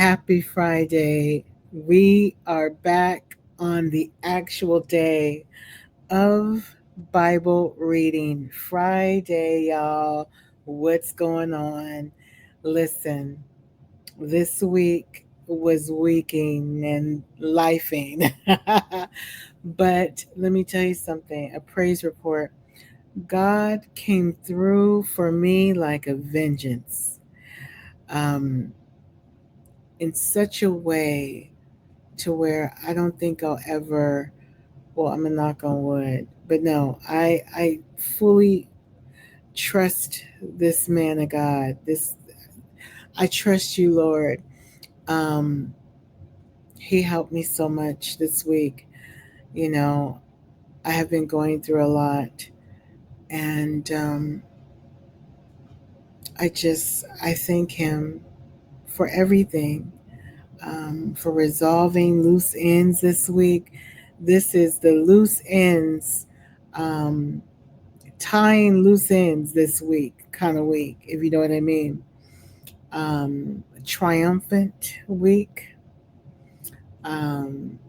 Happy Friday. We are back on the actual day of Bible reading. Friday, y'all. What's going on? Listen, this week was weeking and lifing. But let me tell you something, a praise report. God came through for me like a vengeance. Um, in such a way to where I don't think I'll ever, well, I'm gonna knock on wood, but no, I fully trust this man of God. I trust you, Lord. Um, he helped me so much this week. You know, I have been going through a lot, and I thank him for everything, for resolving loose ends this week. This is the loose ends, um, tying loose ends this week kind of week, if you know what I mean. Triumphant week. Um,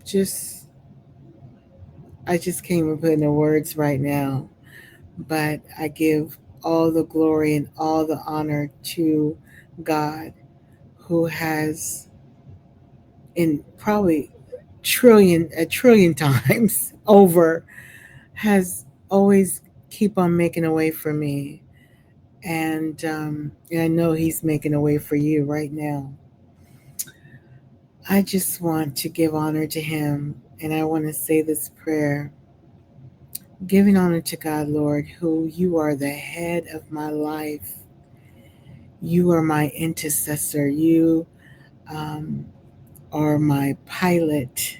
just I just can't even put into words right now, but I give all the glory and all the honor to God, who has in probably a trillion times over, has always keep on making a way for me, and I know he's making a way for you right now. I just want to give honor to him, and I want to say this prayer, giving honor to God, Lord, who you are the head of my life. You are my intercessor. You um, are my pilot,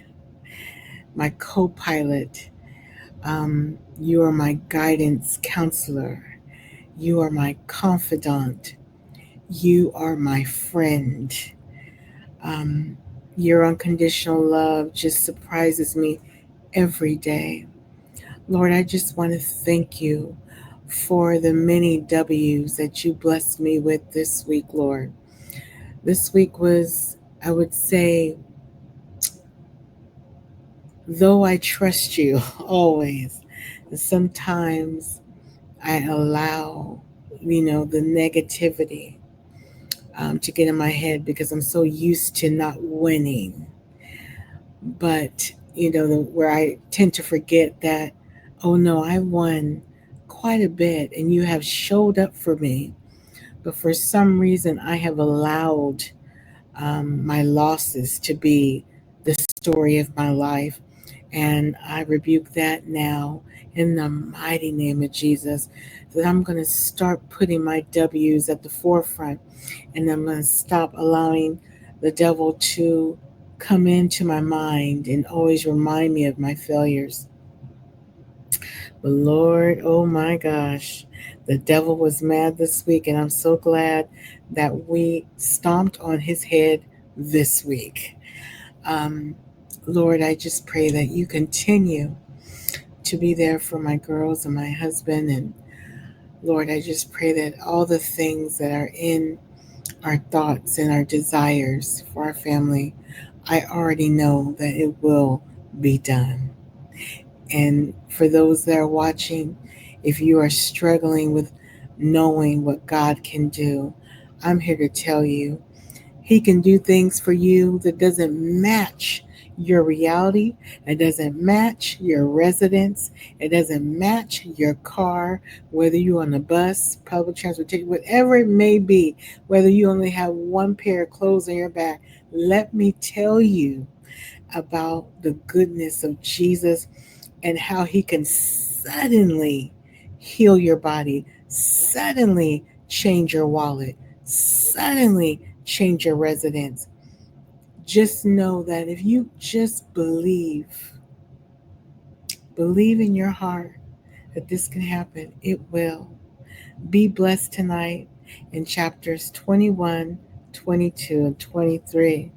my co-pilot. You are my guidance counselor. You are my confidant. You are my friend. Um, your unconditional love just surprises me every day. Lord, I just want to thank you for the many W's that you blessed me with this week, Lord. This week was, I would say, though I trust you always, sometimes I allow, the negativity to get in my head because I'm so used to not winning. But, where I tend to forget that, oh no, I won quite a bit and you have showed up for me. But for some reason, I have allowed my losses to be the story of my life. And I rebuke that now in the mighty name of Jesus. That I'm going to start putting my W's at the forefront, and I'm going to stop allowing the devil to come into my mind and always remind me of my failures. But Lord, oh my gosh, the devil was mad this week, and I'm so glad that we stomped on his head this week. Um, Lord, I just pray that you continue to be there for my girls and my husband. And Lord, I just pray that all the things that are in our thoughts and our desires for our family, I already know that it will be done. And for those that are watching, if you are struggling with knowing what God can do, I'm here to tell you he can do things for you that doesn't match your reality. It doesn't match your residence. It doesn't match your car, whether you're on a bus, public transportation, whatever it may be, whether you only have one pair of clothes on your back. Let me tell you about the goodness of Jesus and how he can suddenly heal your body, suddenly change your wallet, suddenly change your residence. Just know that if you just believe in your heart that this can happen, it will. Be blessed tonight in chapters 21, 22, and 23.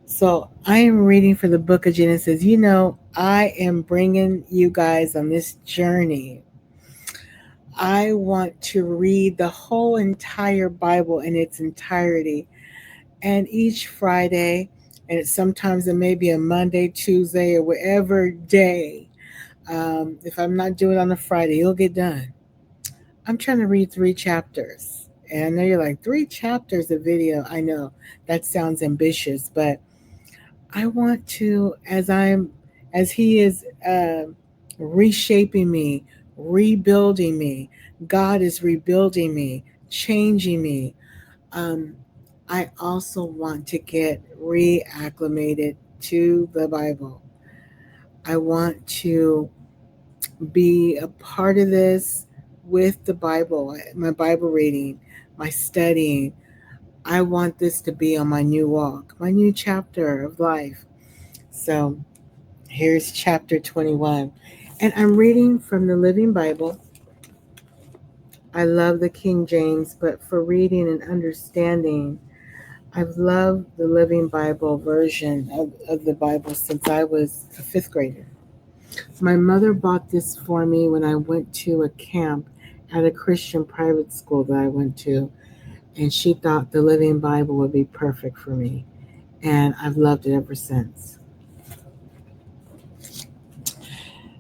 So I am reading for the book of Genesis. I am bringing you guys on this journey. I want to read the whole entire Bible in its entirety. And each Friday, and sometimes it may be a Monday, Tuesday, or whatever day, if I'm not doing it on a Friday, it'll get done. I'm trying to read 3 chapters. And I know you're like, 3 chapters of video. I know that sounds ambitious, but I want to, as He is reshaping me, rebuilding me, God is rebuilding me, changing me. Um, I also want to get reacclimated to the Bible. I want to be a part of this with the Bible, my Bible reading, my studying. I want this to be on my new walk, my new chapter of life. So here's chapter 21. And I'm reading from the Living Bible. I love the King James, but for reading and understanding, I've loved the Living Bible version of the Bible since I was a fifth grader. My mother bought this for me when I went to a camp at a Christian private school that I went to, and she thought the Living Bible would be perfect for me, and I've loved it ever since.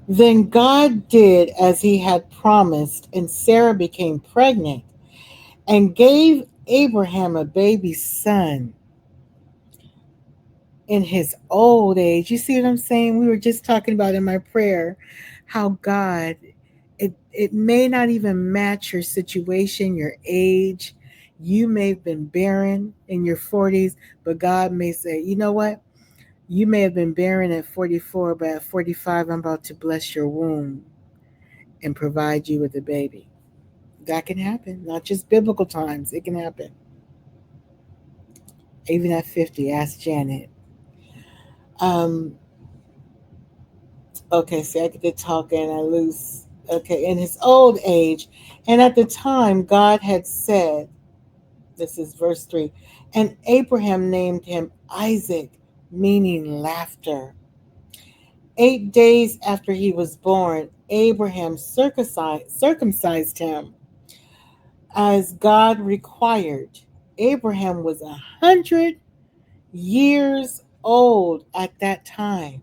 Then God did as he had promised, and Sarah became pregnant and gave Abraham a baby son in his old age. You see what I'm saying? We were just talking about in my prayer how God, it may not even match your situation, your age. You may have been barren in your 40s, but God may say, you know what? You may have been barren at 44, but at 45, I'm about to bless your womb and provide you with a baby. That can happen, not just biblical times. It can happen. Even at 50, ask Janet. Um, okay, see, I get to talking, I lose. Okay, in his old age, and at the time, God had said, this is verse 3, and Abraham named him Isaac, meaning laughter. 8 days after he was born, Abraham circumcised him as God required. Abraham was 100 years old at that time.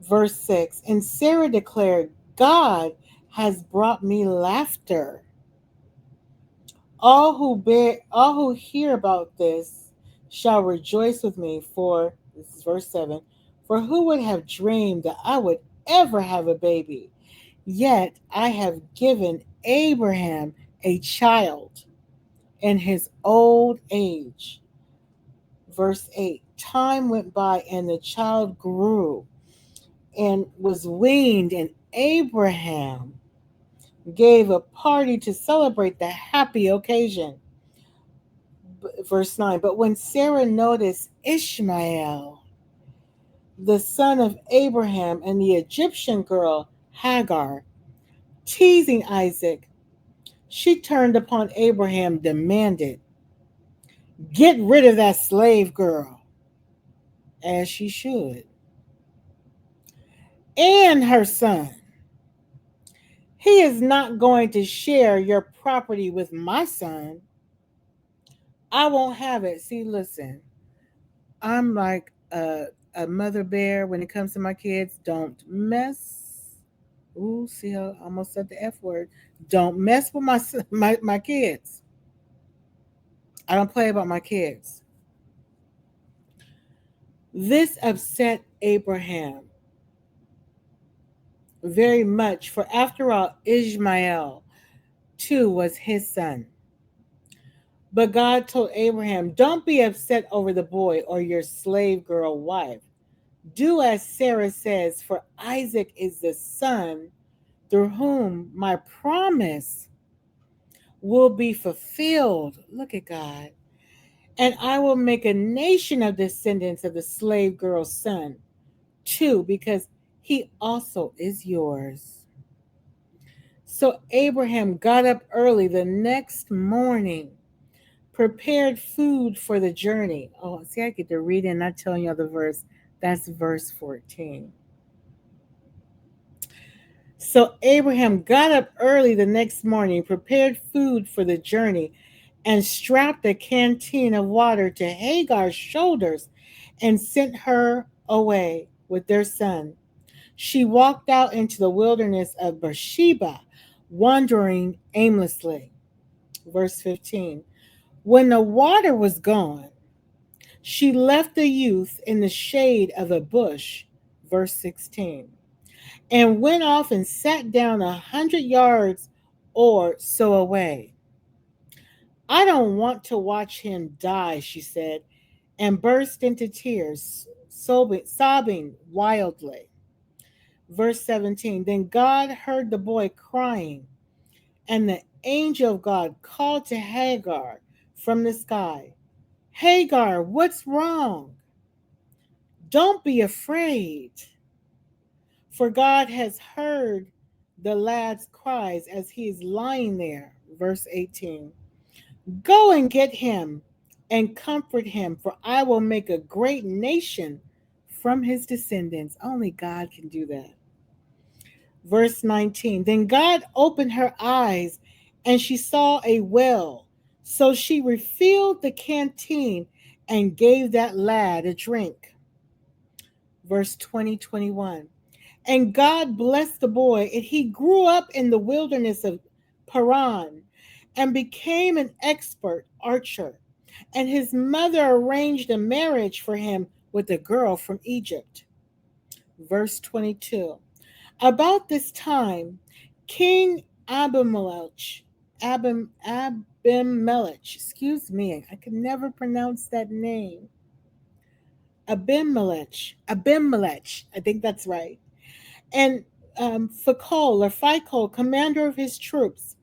Verse 6, and Sarah declared, God has brought me laughter. All who hear about this shall rejoice with me, for this is verse 7, for who would have dreamed that I would ever have a baby? Yet I have given Abraham a child in his old age. Verse 8, time went by and the child grew and was weaned, and Abraham gave a party to celebrate the happy occasion. Verse 9, but when Sarah noticed Ishmael, the son of Abraham, and the Egyptian girl Hagar teasing Isaac, she turned upon Abraham, demanded, get rid of that slave girl, as she should, and her son. He is not going to share your property with my son. I won't have it. See, listen, I'm like a mother bear when it comes to my kids. Don't mess. Ooh, see, I almost said the F word. Don't mess with my kids. I don't play about my kids. This upset Abraham very much, for after all, Ishmael too was his son. But God told Abraham, don't be upset over the boy or your slave girl wife. Do as Sarah says, for Isaac is the son through whom my promise will be fulfilled. Look at God. And I will make a nation of descendants of the slave girl's son, too, because he also is yours. So Abraham got up early the next morning, prepared food for the journey. Oh, see, I get to read it and not telling you the verse. That's verse 14. So Abraham got up early the next morning, prepared food for the journey, and strapped a canteen of water to Hagar's shoulders and sent her away with their son. She walked out into the wilderness of Beersheba, wandering aimlessly. Verse 15. When the water was gone, she left the youth in the shade of a bush. Verse 16. And went off and sat down 100 yards or so away. I don't want to watch him die, she said, and burst into tears, sobbing wildly. Verse 17. Then God heard the boy crying, and the angel of God called to Hagar from the sky, Hagar, what's wrong? Don't be afraid, for God has heard the lad's cries as he is lying there. Verse 18. Go and get him and comfort him, for I will make a great nation from his descendants. Only God can do that. Verse 19. Then God opened her eyes and she saw a well. So she refilled the canteen and gave that lad a drink. Verse 21. And God blessed the boy, and he grew up in the wilderness of Paran and became an expert archer. And his mother arranged a marriage for him with a girl from Egypt. Verse 22. About this time, King Abimelech, excuse me, I can never pronounce that name. Abimelech, I think that's right. And Phicol, commander of his troops,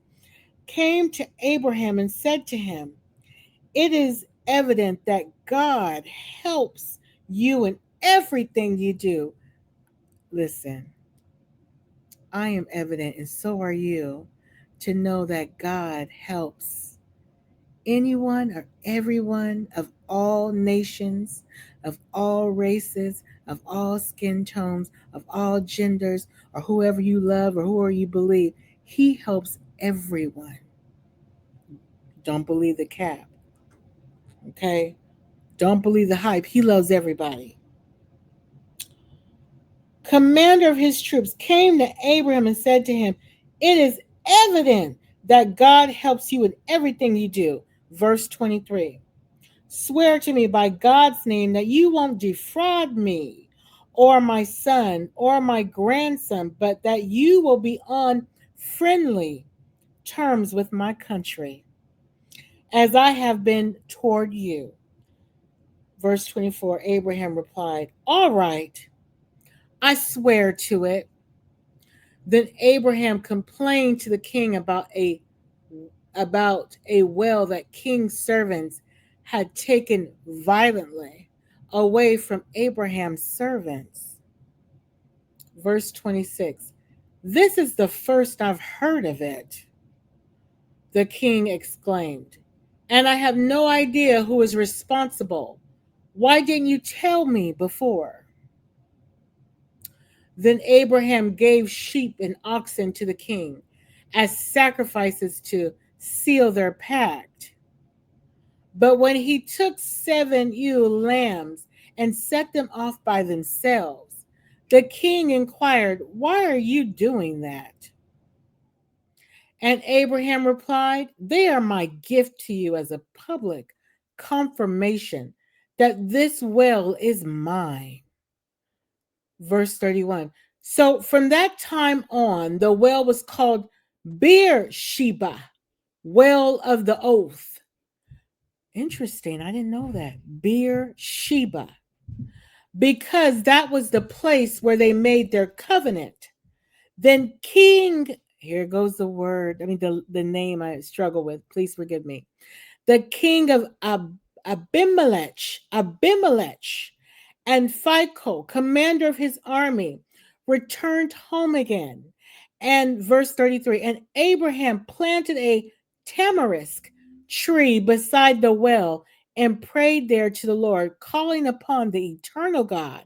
came to Abraham and said to him, it is evident that God helps you in everything you do. Listen, I am evident, and so are you, to know that God helps anyone or everyone of all nations, of all races, of all skin tones, of all genders, or whoever you love or whoever you believe. He helps everyone. Don't believe the cap, okay? Don't believe the hype. He loves everybody. Commander of his troops came to Abraham and said to him, it is evident that God helps you in everything you do. Verse 23. Swear to me by God's name that you won't defraud me or my son or my grandson, but that you will be on friendly terms with my country, as I have been toward you. Verse 24. Abraham replied, all right, I swear to it. Then Abraham complained to the king about a well that king's servants had taken violently away from Abraham's servants. Verse 26. This is the first I've heard of it, the king exclaimed, and I have no idea who is responsible. Why didn't you tell me before? Then Abraham gave sheep and oxen to the king as sacrifices to seal their pact. But when he took 7 ewe lambs and set them off by themselves, the king inquired, why are you doing that? And Abraham replied, they are my gift to you as a public confirmation that this well is mine. Verse 31. So from that time on, the well was called Beersheba, well of the oath. Interesting. I didn't know that. Beersheba. Because that was the place where they made their covenant. Then here goes the word, the name I struggle with. Please forgive me. The king of Abimelech, and Phicol, commander of his army, returned home again. And verse 33, and Abraham planted a tamarisk tree beside the well and prayed there to the Lord, calling upon the eternal God.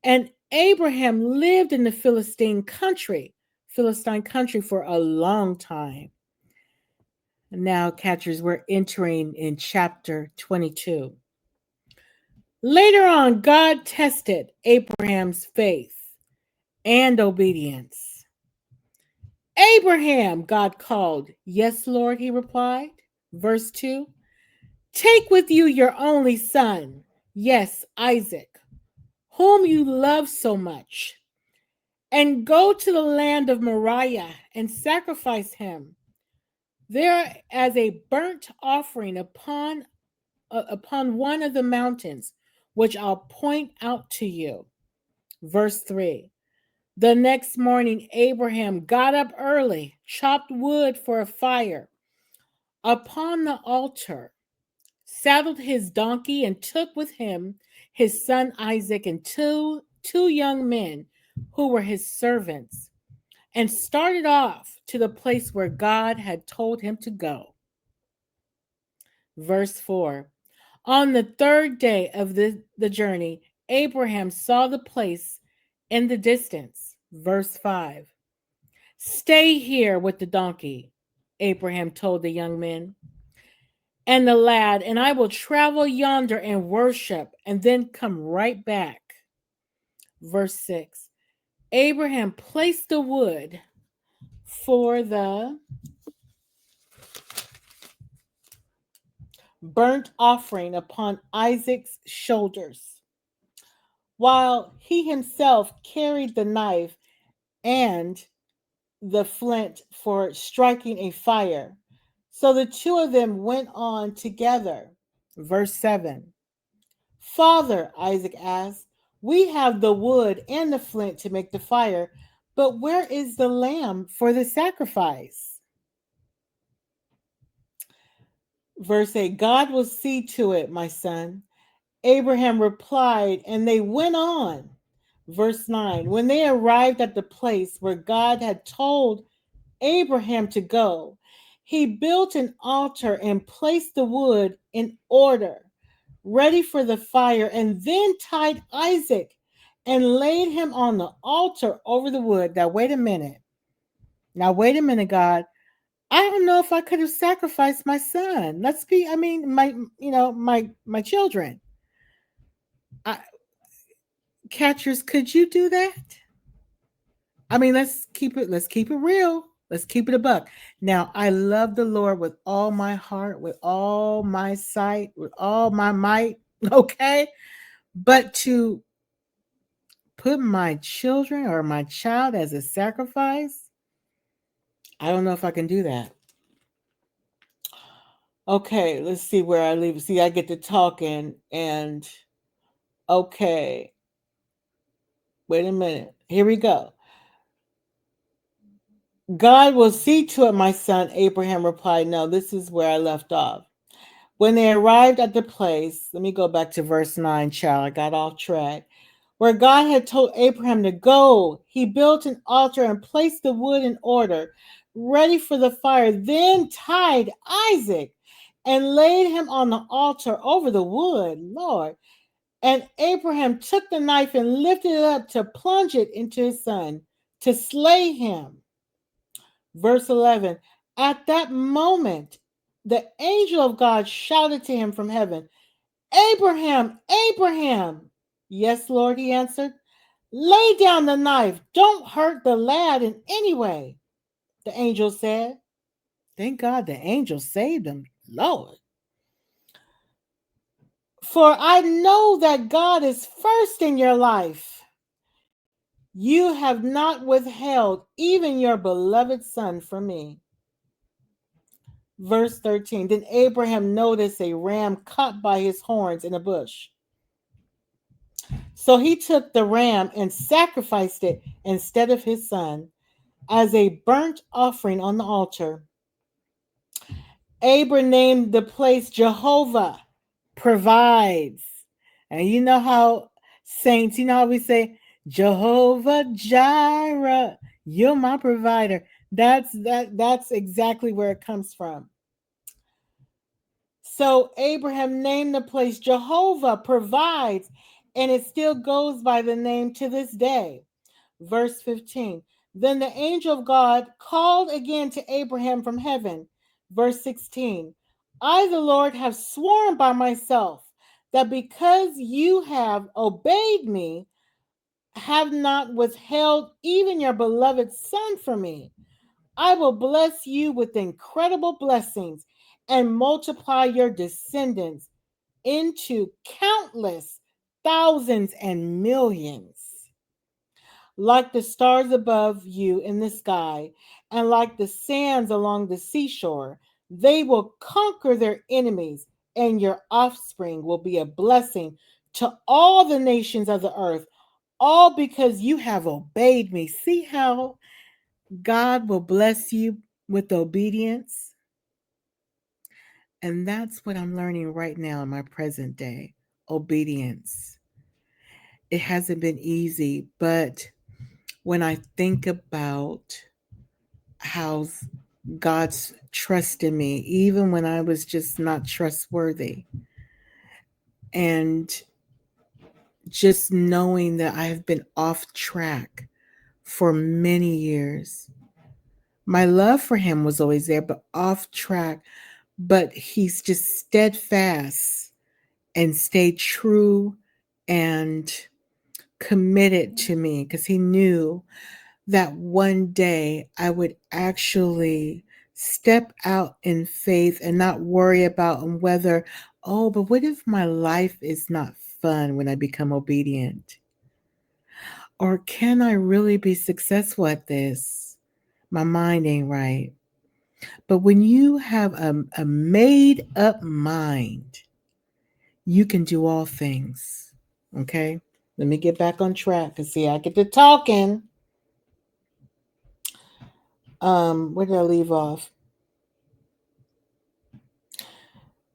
And Abraham lived in the Philistine country Philistine country for a long time. Now, catchers, we're entering in chapter 22. Later on, God tested Abraham's faith and obedience. Abraham, God called. Yes, Lord, he replied. Verse 2. Take with you your only son, yes, Isaac, whom you love so much, and go to the land of Moriah and sacrifice him there as a burnt offering upon one of the mountains, which I'll point out to you. Verse 3. The next morning, Abraham got up early, chopped wood for a fire upon the altar, saddled his donkey, and took with him his son Isaac and two young men who were his servants, and started off to the place where God had told him to go. Verse 4. On the third day of the journey, Abraham saw the place in the distance. Verse 5. Stay here with the donkey, Abraham told the young men and the lad, and I will travel yonder and worship and then come right back. Verse 6. Abraham placed the wood for the burnt offering upon Isaac's shoulders, while he himself carried the knife and the flint for striking a fire. So the two of them went on together. Verse 7. Father, Isaac asked, we have the wood and the flint to make the fire, but where is the lamb for the sacrifice? Verse 8. God will see to it, my son. Abraham replied, and they went on. Verse 9. When they arrived at the place where God had told Abraham to go, he built an altar and placed the wood in order, ready for the fire, and then tied Isaac and laid him on the altar over the wood. Now, wait a minute. God. I don't know if I could have sacrificed my son. My children. Catchers, could you do that? Let's keep it real. Let's keep it a buck. Now, I love the Lord with all my heart, with all my sight, with all my might, okay? But to put my children or my child as a sacrifice, I don't know if I can do that. Okay, let's see where I leave. See, I get to talking and okay. Wait a minute. Here we go. God will see to it, my son, Abraham replied. No, this is where I left off. When they arrived at the place, let me go back to verse 9, child. I got off track. Where God had told Abraham to go, he built an altar and placed the wood in order, ready for the fire, then tied Isaac and laid him on the altar over the wood, Lord. And Abraham took the knife and lifted it up to plunge it into his son, to slay him. Verse 11, at that moment, the angel of God shouted to him from heaven, Abraham, Abraham. Yes, Lord, he answered. Lay down the knife. Don't hurt the lad in any way, the angel said. Thank God the angel saved him, Lord. For I know that God is first in your life. You have not withheld even your beloved son from me. Verse 13. Then Abraham noticed a ram caught by his horns in a bush. So he took the ram and sacrificed it instead of his son as a burnt offering on the altar. Abraham named the place Jehovah provides. And you know how saints, you know how we say, Jehovah Jireh, you're my provider. That's exactly where it comes from. So Abraham named the place Jehovah provides, and it still goes by the name to this day. Verse 15. Then the angel of God called again to Abraham from heaven. Verse 16, I, the Lord, have sworn by myself that because you have obeyed me, have not withheld even your beloved son from me, I will bless you with incredible blessings and multiply your descendants into countless thousands and millions, like the stars above you in the sky, and like the sands along the seashore. They will conquer their enemies, and your offspring will be a blessing to all the nations of the earth, all because you have obeyed me. See how God will bless you with obedience? And that's what I'm learning right now in my present day, obedience. It hasn't been easy, but when I think about how God's trusted me, even when I was just not trustworthy, and just knowing that I have been off track for many years. My love for him was always there, but off track. But he's just steadfast and stayed true and committed to me because he knew that one day I would actually step out in faith and not worry about whether, oh, but what if my life is not fun when I become obedient? Or can I really be successful at this? My mind ain't right. But when you have a made up mind, you can do all things. Okay? Let me get back on track because see, I get to talking. Where did I leave off?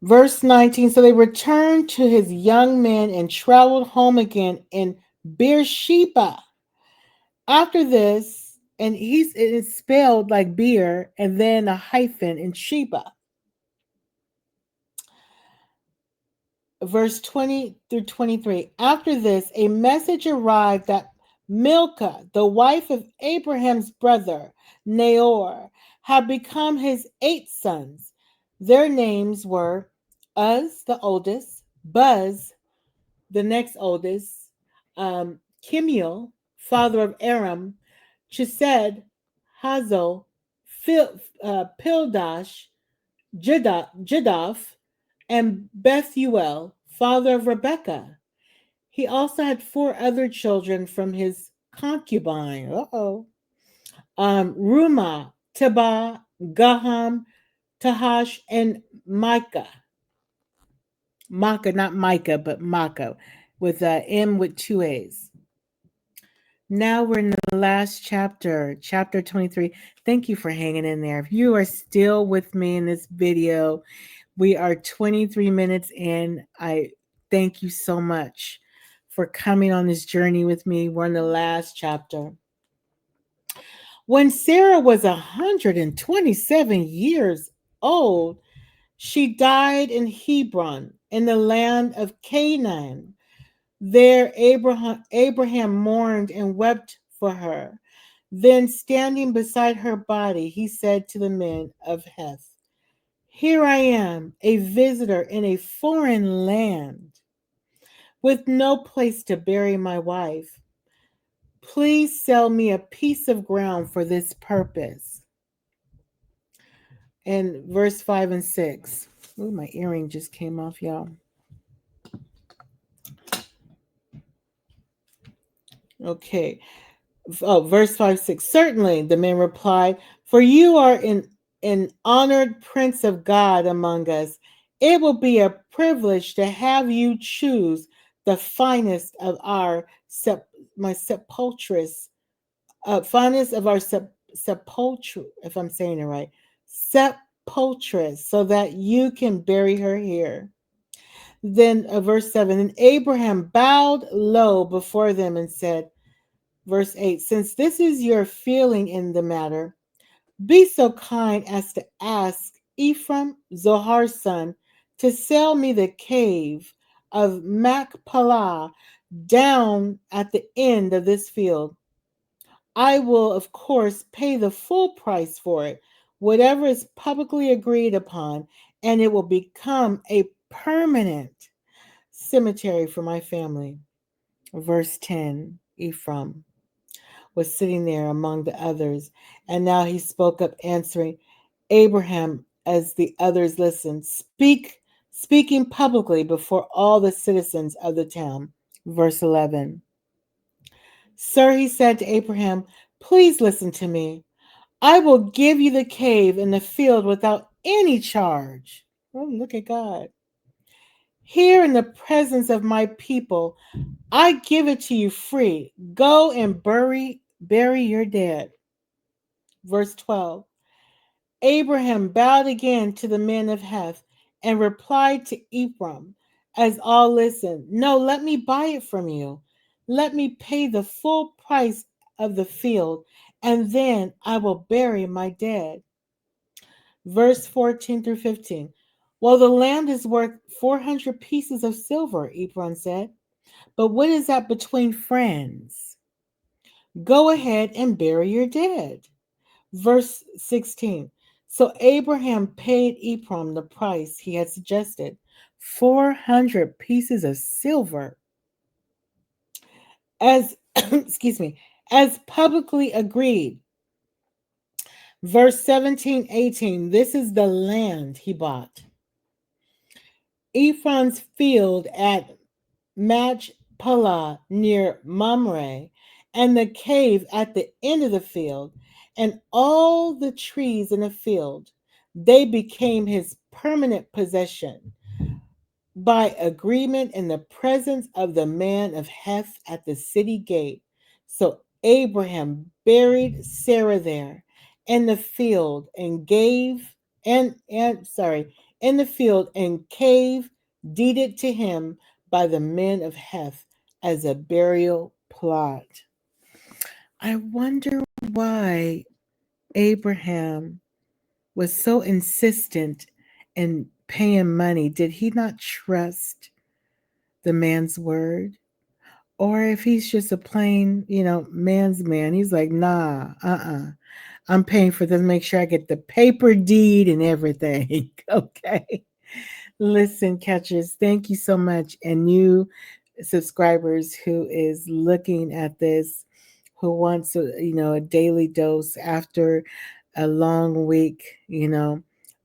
Verse 19, so they returned to his young men and traveled home again in Beersheba. After this, and it's spelled like beer and then a hyphen in Sheba. Verse 20 through 23. After this, a message arrived that Milcah, the wife of Abraham's brother, Nahor, had become his 8 sons. Their names were Uz, the oldest, Buz, the next oldest, Kimuel, father of Aram, Chesed, Hazo, Pildash, Jidaph, and Bethuel, father of Rebekah. He also had 4 other children from his concubine. Ruma, Teba, Gaham, Tahash, and Micah. Makkah, not Micah, but Makkah, with a M with 2 A's. Now we're in the last chapter, chapter 23. Thank you for hanging in there. If you are still with me in this video, we are 23 minutes in. I thank you so much for coming on this journey with me. We're in the last chapter. When Sarah was 127 years old, she died in Hebron in the land of Canaan. There Abraham mourned and wept for her. Then, standing beside her body, he said to the men of Heth, here I am, a visitor in a foreign land, with no place to bury my wife. Please sell me a piece of ground for this purpose. And verse 5 and 6. Ooh, my earring just came off, y'all. Okay. Oh, verse 5, 6. Certainly, the man replied, for you are an honored prince of God among us. It will be a privilege to have you choose the finest of our my sepulchres, finest of our sepulchre, if I'm saying it right, sepulchres, so that you can bury her here. Then verse 7, and Abraham bowed low before them and said, verse 8, since this is your feeling in the matter, be so kind as to ask Ephraim, Zohar's son, to sell me the cave of Machpelah down at the end of this field. I will, of course, pay the full price for it, whatever is publicly agreed upon, and it will become a permanent cemetery for my family. Verse 10, Ephraim was sitting there among the others, and now he spoke up, answering Abraham as the others listened, speaking publicly before all the citizens of the town. Verse 11, Sir, he said to Abraham, please listen to me. I will give you the cave in the field without any charge. Oh, look at God. Here in the presence of my people, I give it to you free. Go and bury your dead. Verse 12. Abraham bowed again to the men of Heth and replied to Ephraim as all listened, no, let me buy it from you. Let me pay the full price of the field, and then I will bury my dead. Verse 14 through 15. Well, the land is worth 400 pieces of silver, Ephraim said. But what is that between friends? Go ahead and bury your dead. Verse 16. So Abraham paid Ephraim the price he had suggested, 400 pieces of silver, as excuse me, as publicly agreed. Verse 17, 18. This is the land he bought. Ephraim's field at Machpelah near Mamre, and the cave at the end of the field, and all the trees in the field. They became his permanent possession by agreement in the presence of the man of Heth at the city gate. So Abraham buried Sarah there in the field and gave and sorry in the field and cave deeded to him by the men of Heth as a burial plot. I wonder why Abraham was so insistent in paying money. Did he not trust the man's word? Or if he's just a plain, man's man, he's like, nah, I'm paying for this. Make sure I get the paper deed and everything. Okay. Listen, catchers, thank you so much. And new subscribers who is looking at this, who wants a daily dose after a long week,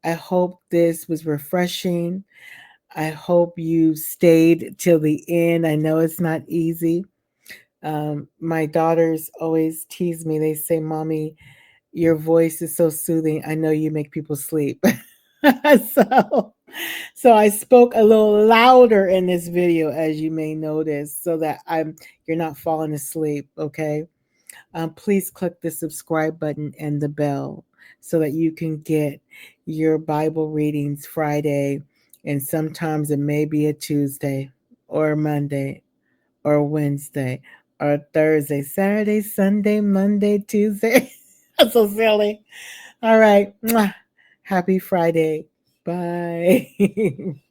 I hope this was refreshing. I hope you stayed till the end. I know it's not easy. My daughters always tease me. They say, Mommy, your voice is so soothing. I know you make people sleep. so, so I spoke a little louder in this video, as you may notice, so that you're not falling asleep. Okay. Please click the subscribe button and the bell so that you can get your Bible readings Friday, and sometimes it may be a Tuesday or Monday or Wednesday or Thursday, Saturday, Sunday, Monday, Tuesday. That's so silly. All right. Mwah. Happy Friday. Bye.